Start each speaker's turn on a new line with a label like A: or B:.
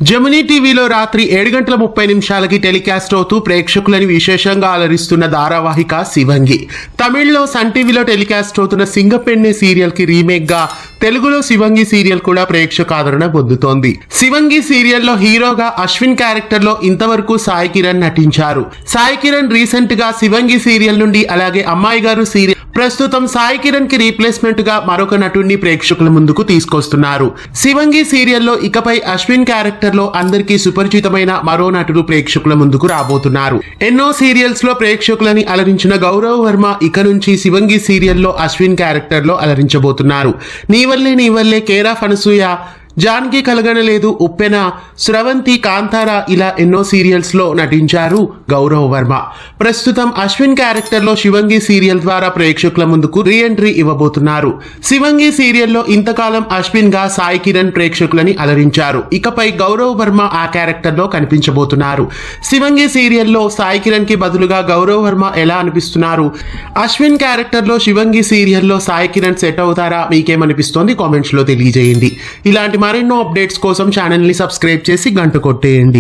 A: Gemini టీవీలో రాత్రి 7:30 telecast అవుతూ ప్రేక్షకులని విశేషంగా అలరిస్తున్న ధారావాహిక శివంగి. తమిళ్లో సన్ టీవీలో టెలికాస్ట్ అవుతున్న సింగపెన్నె సీరియల్ కి రీమేక్ గా తెలుగులో శివంగి సీరియల్ కూడా ప్రేక్షక ఆదరణ పొందుతోంది. శివంగి సీరియల్లో హీరోగా అశ్విన్ క్యారెక్టర్ లో ఇంతవరకు సాయి కిరణ్ నటించారు. సాయి కిరణ్ రీసెంట్ గా శివంగి సీరియల్ నుండి అలాగే అమ్మాయి గారు సీరియల్ ప్రస్తుతం సాయి కిరణ్ కి రీప్లేస్మెంట్ గా మరొక నటుడిని ప్రేక్షకుల ముందుకు తీసుకొస్తున్నారు. శివంగి సీరియల్లో ఇకపై అశ్విన్ క్యారెక్టర్ లో అందరికీ సుపరిచితమైన మరో నటుడు ప్రేక్షకుల ముందుకు రాబోతున్నారు. ఎన్నో సీరియల్స్ లో ప్రేక్షకులని అలరించిన గౌరవ్ వర్మ ఇక నుంచి శివంగి సీరియల్లో అశ్విన్ క్యారెక్టర్ లో అలరించబోతున్నారు. నీవల్లే కేర్ ఆఫ్ అనసూయ, జాన్కి కలగనలేదు, ఉప్పెన, స్రవంతి, కాంతార ఇలా ఎన్నో సీరియల్స్ లో నటించారు గౌరవ్ వర్మ. ప్రస్తుతం అశ్విన్ క్యారెక్టర్ లో శివంగి సీరియల్ ద్వారా ప్రేక్షకుల ముందుకు రీ ఎంట్రీ ఇవ్వబోతున్నారు. శివంగి సీరియల్లో ఇంతకాలం అశ్విన్ గా సాయి కిరణ్ ప్రేక్షకులని అలరించారు. ఇకపై గౌరవ్ వర్మ ఆ క్యారెక్టర్ లో కనిపించబోతున్నారు. శివంగి సీరియల్లో సాయి కిరణ్ కి బదులుగా గౌరవ్ వర్మ ఎలా అనిపిస్తున్నారు? అశ్విన్ క్యారెక్టర్ లో శివంగి సీరియల్లో సాయి కిరణ్ సెట్ అవుతారా? మీకేమనిపిస్తోంది? కామెంట్స్ లో తెలియజేయండి. ఇలాంటి మరెన్నో అప్డేట్స్ కోసం ఛానల్ ని సబ్స్క్రైబ్ చేసి గంట కొట్టేయండి.